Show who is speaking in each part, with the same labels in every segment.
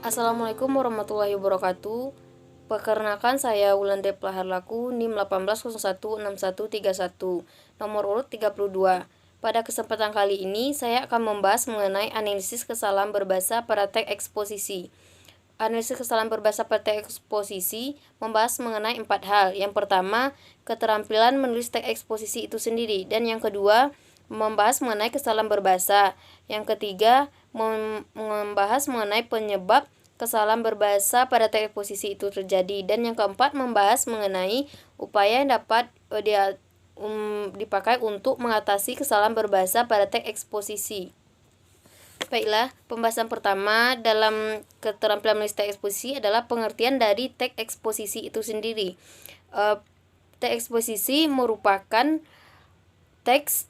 Speaker 1: Assalamualaikum warahmatullahi wabarakatuh. Perkenalkan saya Wulandari Plaharlaku, NIM 18016131, nomor urut 32. Pada kesempatan kali ini, saya akan membahas mengenai analisis kesalahan berbahasa pada teks eksposisi. Analisis kesalahan berbahasa pada teks eksposisi membahas mengenai 4 hal. Yang pertama, keterampilan menulis teks eksposisi itu sendiri. Dan yang kedua, membahas mengenai kesalahan berbahasa. Yang ketiga, membahas mengenai penyebab kesalahan berbahasa pada teks eksposisi itu terjadi. Dan yang keempat, membahas mengenai upaya yang dapat dipakai untuk mengatasi kesalahan berbahasa pada teks eksposisi. Baiklah, pembahasan pertama dalam keterampilan menulis teks eksposisi adalah pengertian dari teks eksposisi itu sendiri. Teks eksposisi merupakan teks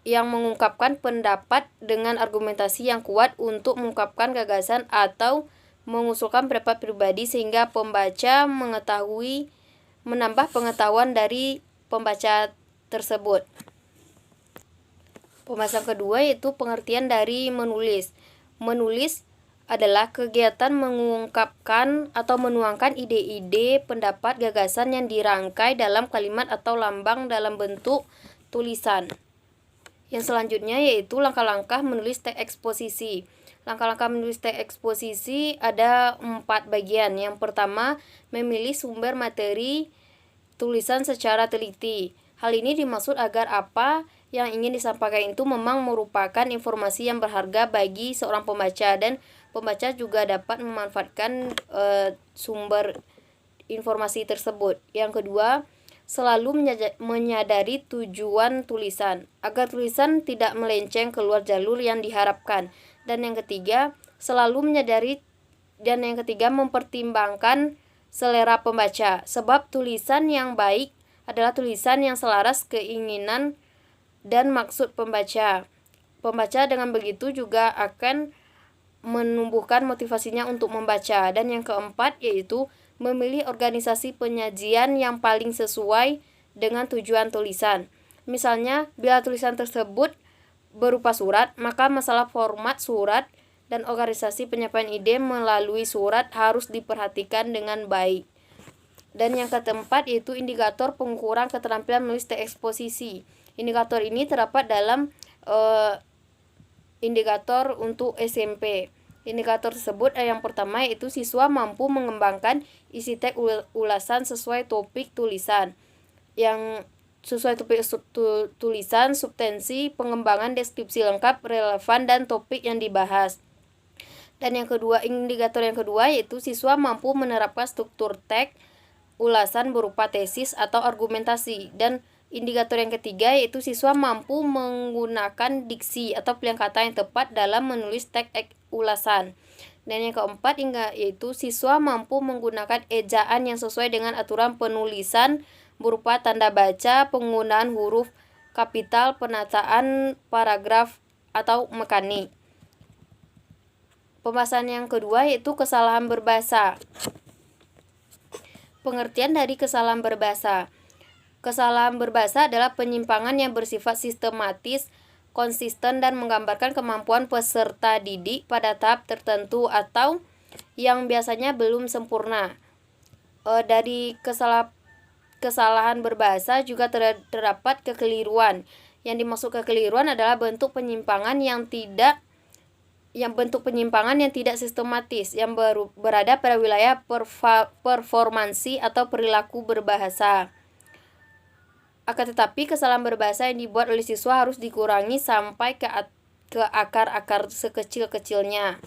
Speaker 1: yang mengungkapkan pendapat dengan argumentasi yang kuat untuk mengungkapkan gagasan atau mengusulkan pendapat pribadi sehingga pembaca menambah pengetahuan dari pembaca tersebut. Pembahasan kedua yaitu pengertian dari menulis. Menulis adalah kegiatan mengungkapkan atau menuangkan ide-ide, pendapat, gagasan yang dirangkai dalam kalimat atau lambang dalam bentuk tulisan. Yang selanjutnya yaitu langkah-langkah menulis teks eksposisi. Langkah-langkah menulis teks eksposisi ada 4 bagian. Yang pertama, memilih sumber materi tulisan secara teliti. Hal ini dimaksud agar apa yang ingin disampaikan itu memang merupakan informasi yang berharga bagi seorang pembaca, dan pembaca juga dapat memanfaatkan sumber informasi tersebut. Yang kedua, selalu menyadari tujuan tulisan agar tulisan tidak melenceng keluar jalur yang diharapkan. Dan yang ketiga, mempertimbangkan selera pembaca, sebab tulisan yang baik adalah tulisan yang selaras keinginan dan maksud pembaca. Pembaca dengan begitu juga akan menumbuhkan motivasinya untuk membaca. Dan yang keempat yaitu memilih organisasi penyajian yang paling sesuai dengan tujuan tulisan. Misalnya, bila tulisan tersebut berupa surat, maka masalah format surat dan organisasi penyampaian ide melalui surat harus diperhatikan dengan baik. Dan yang keempat yaitu indikator pengukuran keterampilan menulis teks eksposisi. Indikator ini terdapat dalam indikator untuk SMP. Indikator tersebut yang pertama yaitu siswa mampu mengembangkan isi teks ulasan sesuai topik tulisan. Yang sesuai topik tulisan, substansi, pengembangan deskripsi lengkap, relevan, dan topik yang dibahas. Dan yang kedua, indikator yang kedua yaitu siswa mampu menerapkan struktur teks ulasan berupa tesis atau argumentasi. Dan indikator yang ketiga yaitu siswa mampu menggunakan diksi atau pilihan kata yang tepat dalam menulis teks ulasan. Dan yang keempat yaitu siswa mampu menggunakan ejaan yang sesuai dengan aturan penulisan berupa tanda baca, penggunaan huruf kapital, penataan paragraf atau mekanik. Pembahasan yang kedua yaitu kesalahan berbahasa. Pengertian dari kesalahan berbahasa. Kesalahan berbahasa adalah penyimpangan yang bersifat sistematis, konsisten, dan menggambarkan kemampuan peserta didik pada tahap tertentu atau yang biasanya belum sempurna. Dari kesalahan berbahasa juga terdapat kekeliruan. Yang dimaksud kekeliruan adalah bentuk penyimpangan yang tidak sistematis yang berada pada wilayah performansi atau perilaku berbahasa. Akan tetapi kesalahan berbahasa yang dibuat oleh siswa harus dikurangi sampai ke akar-akar sekecil-kecilnya.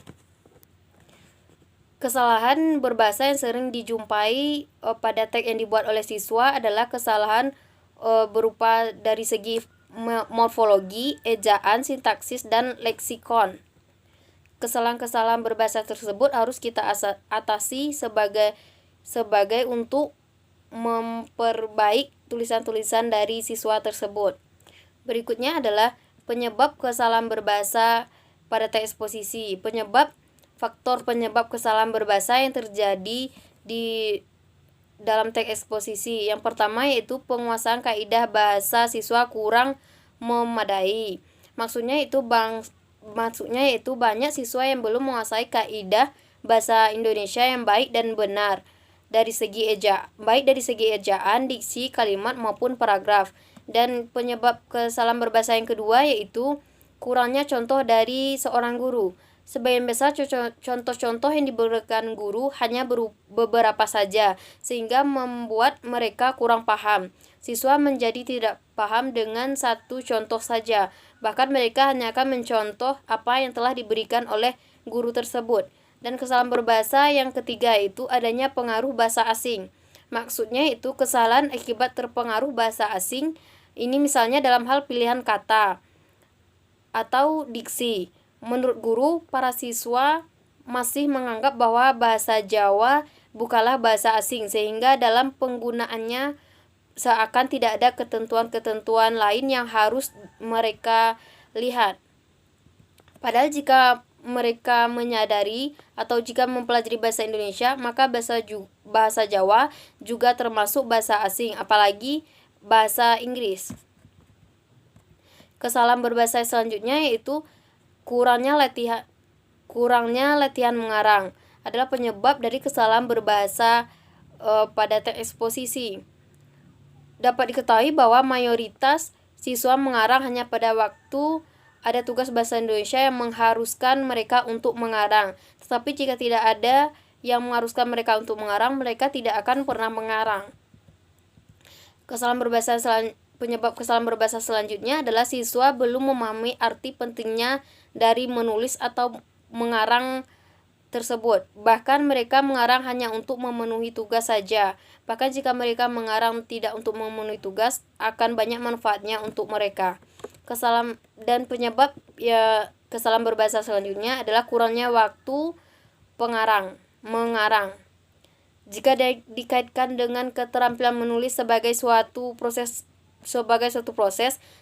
Speaker 1: Kesalahan berbahasa yang sering dijumpai pada teks yang dibuat oleh siswa adalah kesalahan berupa dari segi morfologi, ejaan, sintaksis, dan leksikon. Kesalahan-kesalahan berbahasa tersebut harus kita atasi sebagai untuk memperbaik tulisan-tulisan dari siswa tersebut. Berikutnya adalah penyebab kesalahan berbahasa pada teks eksposisi. Faktor penyebab kesalahan berbahasa yang terjadi di dalam teks eksposisi. Yang pertama yaitu penguasaan kaidah bahasa siswa kurang memadai. Maksudnya yaitu banyak siswa yang belum menguasai kaidah bahasa Indonesia yang baik dan benar baik dari segi ejaan, diksi, kalimat maupun paragraf. Dan penyebab kesalahan berbahasa yang kedua yaitu kurangnya contoh dari seorang guru. Sebagian besar contoh-contoh yang diberikan guru hanya beberapa saja, sehingga membuat mereka kurang paham. Siswa menjadi tidak paham dengan satu contoh saja, bahkan mereka hanya akan mencontoh apa yang telah diberikan oleh guru tersebut. Dan kesalahan berbahasa yang ketiga itu adanya pengaruh bahasa asing. Maksudnya itu kesalahan akibat terpengaruh bahasa asing, ini misalnya dalam hal pilihan kata atau diksi. Menurut guru, para siswa masih menganggap bahwa bahasa Jawa bukanlah bahasa asing, sehingga dalam penggunaannya seakan tidak ada ketentuan-ketentuan lain yang harus mereka lihat. Padahal jika mereka menyadari atau jika mempelajari bahasa Indonesia, maka bahasa Jawa juga termasuk bahasa asing, apalagi bahasa Inggris. Kesalahan berbahasa selanjutnya yaitu kurangnya latihan mengarang adalah penyebab dari kesalahan berbahasa pada teks eksposisi. Dapat diketahui bahwa mayoritas siswa mengarang hanya pada waktu ada tugas bahasa Indonesia yang mengharuskan mereka untuk mengarang. Tetapi jika tidak ada yang mengharuskan mereka untuk mengarang, mereka tidak akan pernah mengarang. Penyebab kesalahan berbahasa selanjutnya adalah siswa belum memahami arti pentingnya dari menulis atau mengarang tersebut. Bahkan mereka mengarang hanya untuk memenuhi tugas saja. Bahkan jika mereka mengarang tidak untuk memenuhi tugas, akan banyak manfaatnya untuk mereka. Kesalahan berbahasa selanjutnya adalah kurangnya waktu mengarang. Jika dikaitkan dengan keterampilan menulis sebagai suatu proses,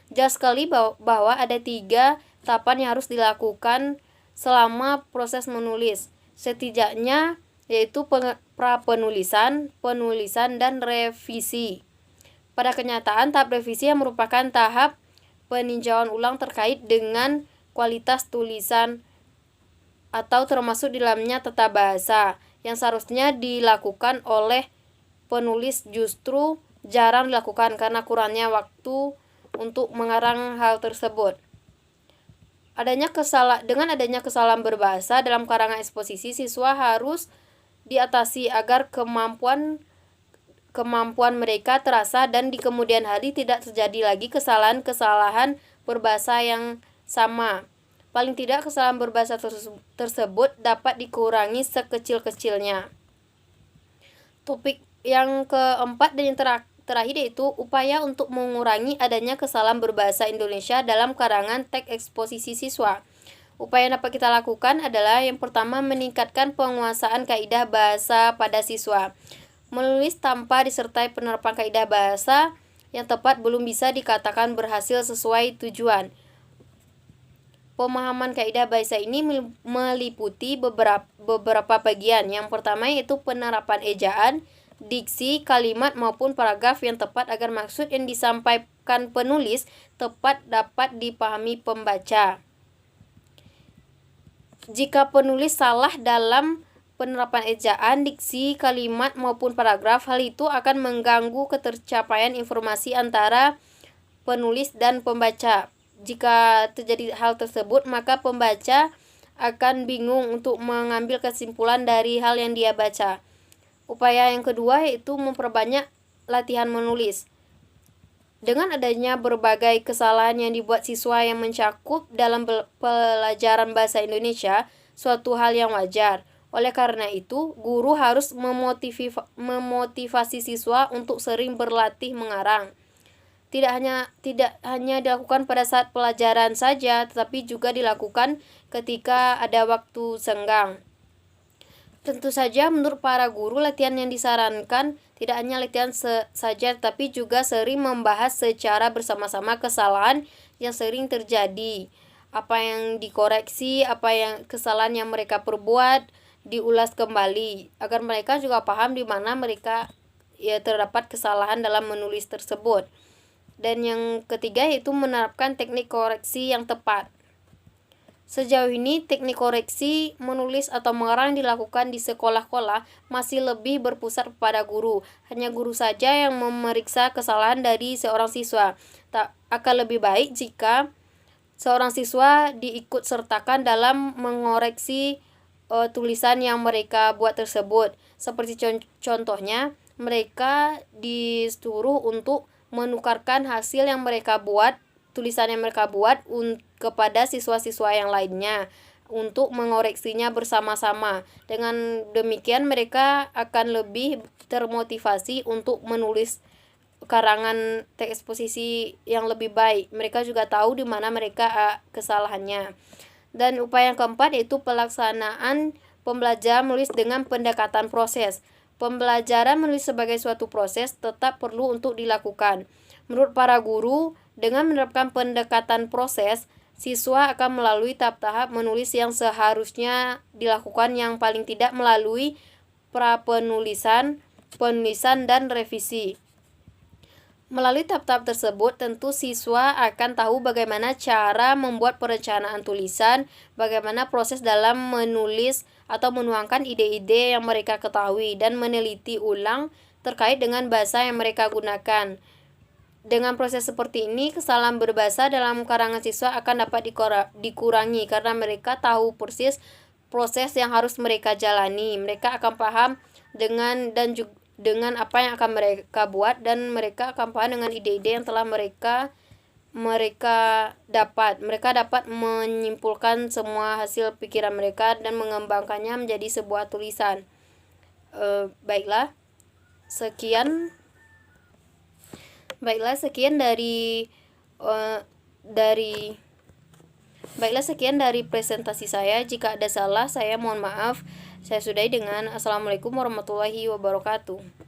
Speaker 1: jelas sekali bahwa ada 3 tahapan yang harus dilakukan selama proses menulis. Setidaknya yaitu pra-penulisan, penulisan, dan revisi. Pada kenyataan, tahap revisi yang merupakan tahap peninjauan ulang terkait dengan kualitas tulisan atau termasuk di dalamnya tata bahasa yang seharusnya dilakukan oleh penulis justru jarang dilakukan karena kurangnya waktu untuk mengarang hal tersebut. Dengan adanya kesalahan berbahasa dalam karangan eksposisi, siswa harus diatasi agar kemampuan mereka terasa dan di kemudian hari tidak terjadi lagi kesalahan berbahasa yang sama. Paling tidak kesalahan berbahasa tersebut dapat dikurangi sekecil-kecilnya. Topik yang keempat dan yang terakhir yaitu upaya untuk mengurangi adanya kesalahan berbahasa Indonesia dalam karangan teks eksposisi siswa. Upaya yang dapat kita lakukan adalah yang pertama, meningkatkan penguasaan kaidah bahasa pada siswa. Menulis tanpa disertai penerapan kaidah bahasa yang tepat belum bisa dikatakan berhasil sesuai tujuan. Pemahaman kaidah bahasa ini meliputi beberapa bagian. Yang pertama yaitu penerapan ejaan, diksi, kalimat maupun paragraf yang tepat agar maksud yang disampaikan penulis tepat dapat dipahami pembaca. Jika penulis salah dalam penerapan ejaan, diksi, kalimat maupun paragraf, hal itu akan mengganggu ketercapaian informasi antara penulis dan pembaca. Jika terjadi hal tersebut, maka pembaca akan bingung untuk mengambil kesimpulan dari hal yang dia baca. Upaya yang kedua yaitu memperbanyak latihan menulis. Dengan adanya berbagai kesalahan yang dibuat siswa yang mencakup dalam pelajaran bahasa Indonesia, suatu hal yang wajar. Oleh karena itu, guru harus memotivasi siswa untuk sering berlatih mengarang. Tidak hanya dilakukan pada saat pelajaran saja, tetapi juga dilakukan ketika ada waktu senggang. Tentu saja menurut para guru, latihan yang disarankan tidak hanya latihan saja, tetapi juga sering membahas secara bersama-sama kesalahan yang sering terjadi. Apa yang dikoreksi, kesalahan yang mereka perbuat, diulas kembali agar mereka juga paham di mana mereka terdapat kesalahan dalam menulis tersebut. Dan yang ketiga yaitu menerapkan teknik koreksi yang tepat. Sejauh ini, teknik koreksi menulis atau mengarang yang dilakukan di sekolah-sekolah masih lebih berpusat pada guru. Hanya guru saja yang memeriksa kesalahan dari seorang siswa. Tak akan lebih baik jika seorang siswa diikut sertakan dalam mengoreksi tulisan yang mereka buat tersebut. Seperti contohnya, mereka disuruh untuk menukarkan hasil yang mereka buat, tulisan yang mereka buat kepada siswa-siswa yang lainnya untuk mengoreksinya bersama-sama. Dengan demikian mereka akan lebih termotivasi untuk menulis karangan teks eksposisi yang lebih baik. Mereka juga tahu di mana mereka kesalahannya. Dan upaya yang keempat yaitu pelaksanaan pembelajaran menulis dengan pendekatan proses. Pembelajaran menulis sebagai suatu proses tetap perlu untuk dilakukan. Menurut para guru, dengan menerapkan pendekatan proses, siswa akan melalui tahap-tahap menulis yang seharusnya dilakukan yang paling tidak melalui pra-penulisan, penulisan, dan revisi. Melalui tahap-tahap tersebut, tentu siswa akan tahu bagaimana cara membuat perencanaan tulisan, bagaimana proses dalam menulis atau menuangkan ide-ide yang mereka ketahui, dan meneliti ulang terkait dengan bahasa yang mereka gunakan. Dengan proses seperti ini, kesalahan berbahasa dalam karangan siswa akan dapat dikurangi karena mereka tahu persis proses yang harus mereka jalani. Mereka akan paham dengan apa yang akan mereka buat, dan mereka akan paham dengan ide-ide yang telah mereka dapat. Mereka dapat menyimpulkan semua hasil pikiran mereka dan mengembangkannya menjadi sebuah tulisan. Baiklah, sekian dari presentasi saya. Jika ada salah, saya mohon maaf. Saya sudahi dengan Assalamualaikum warahmatullahi wabarakatuh.